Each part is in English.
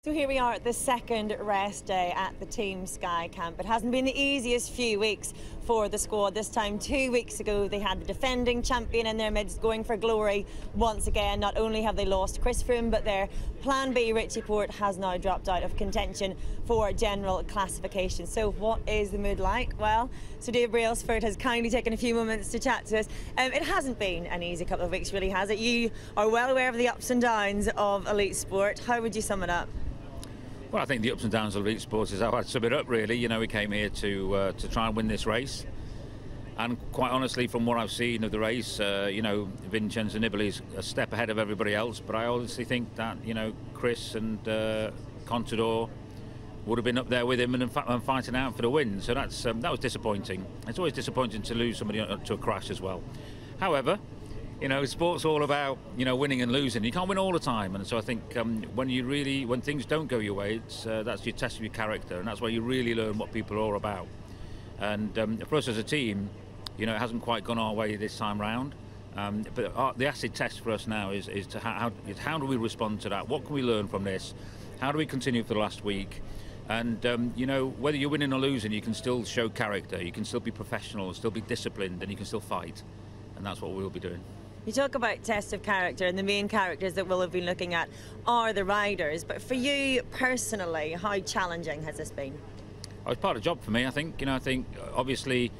So here we are at the second rest day at the Team Sky camp. It hasn't been the easiest few weeks for the squad. This time 2 weeks ago they had the defending champion in their midst going for glory once again. Not only have they lost Chris Froome, but their plan B, Richie Porte, has now dropped out of contention for general classification. So what is the mood like? Well, Sir Dave Brailsford has kindly taken a few moments to chat to us. It hasn't been an easy couple of weeks, really, has it? You are well aware of the ups and downs of elite sport. How would you sum it up? Well, I think the ups and downs of elite sports is how I'd sum it up, really. You know, we came here to try and win this race. And quite honestly, from what I've seen of the race, you know, Vincenzo Nibali is a step ahead of everybody else. But I honestly think that, you know, Chris and Contador would have been up there with him and fighting out for the win. So that was disappointing. It's always disappointing to lose somebody to a crash as well. However, you know, sport's all about, you know, winning and losing. You can't win all the time, and so I think when things don't go your way, that's your test of your character, and that's where you really learn what people are all about. And for us as a team, you know, it hasn't quite gone our way this time round. But the acid test for us now is how do we respond to that? What can we learn from this? How do we continue for the last week? And you know, whether you're winning or losing, you can still show character. You can still be professional, still be disciplined, and you can still fight. And that's what we'll be doing. You talk about tests of character, and the main characters that we'll have been looking at are the riders. But for you personally, how challenging has this been? Oh, it's part of the job for me, I think. You know, I think obviously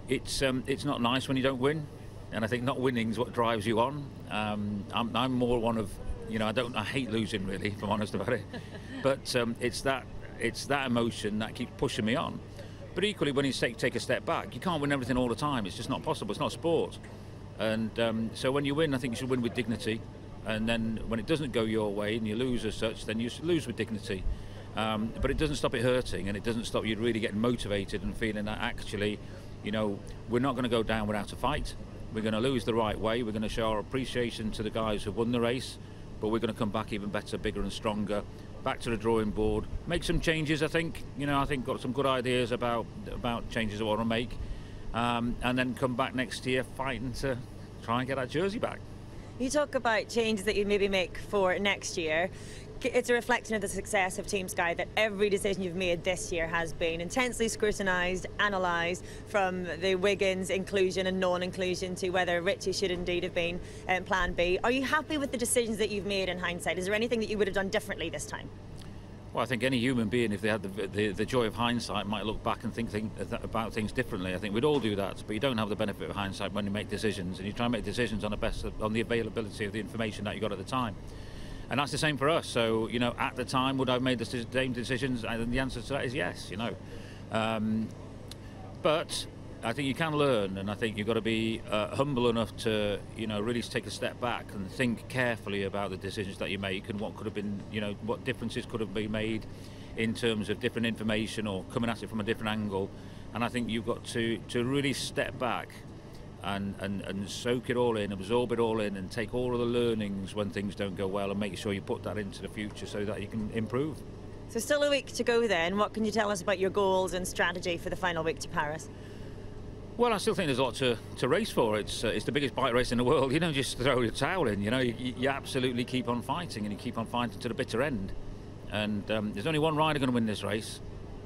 it's not nice when you don't win, and I think not winning is what drives you on. I'm more one of, you know, I hate losing, really, if I'm honest about it. But it's that emotion that keeps pushing me on. But equally, when you take a step back, you can't win everything all the time. It's just not possible. It's not sport. And so when you win, I think you should win with dignity. And then when it doesn't go your way and you lose as such, then you should lose with dignity. But it doesn't stop it hurting, and it doesn't stop you really getting motivated and feeling that actually, you know, we're not going to go down without a fight. We're going to lose the right way. We're going to show our appreciation to the guys who won the race, but we're going to come back even better, bigger and stronger. Back to the drawing board, make some changes. I think, you know, got some good ideas about changes I want to make. And then come back next year fighting to try and get that jersey back. You talk about changes that you maybe make for next year. It's a reflection of the success of Team Sky that every decision you've made this year has been intensely scrutinised, analysed, from the Wiggins inclusion and non-inclusion to whether Richie should indeed have been Plan B. Are you happy with the decisions that you've made in hindsight? Is there anything that you would have done differently this time? Well, I think any human being, if they had the joy of hindsight, might look back and think about things differently. I think we'd all do that, but you don't have the benefit of hindsight when you make decisions, and you try and make decisions on the availability of the information that you got at the time. And that's the same for us. So, you know, at the time, would I have made the same decisions? And the answer to that is yes, you know. But I think you can learn, and I think you've got to be humble enough to, you know, really take a step back and think carefully about the decisions that you make and what could have been, you know, what differences could have been made in terms of different information or coming at it from a different angle. And I think you've got to really step back and soak it all in, absorb it all in, and take all of the learnings when things don't go well and make sure you put that into the future so that you can improve. So still a week to go then. What can you tell us about your goals and strategy for the final week to Paris? Well, I still think there's a lot to race for. It's the biggest bike race in the world. You don't just throw your towel in. You know, you absolutely keep on fighting, and you keep on fighting to the bitter end. And there's only one rider going to win this race.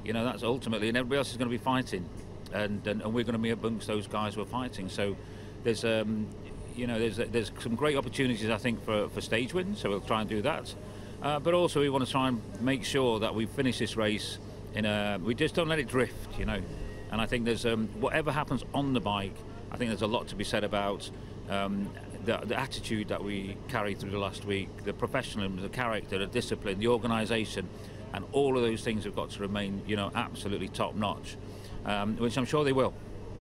You know, that's ultimately, and everybody else is going to be fighting, and we're going to be amongst those guys who are fighting. So there's you know, there's some great opportunities, I think, for stage wins. So we'll try and do that. But also we want to try and make sure that we finish this race we just don't let it drift. You know. And I think there's whatever happens on the bike, I think there's a lot to be said about the attitude that we carried through the last week, the professionalism, the character, the discipline, the organisation, and all of those things have got to remain, you know, absolutely top notch, which I'm sure they will.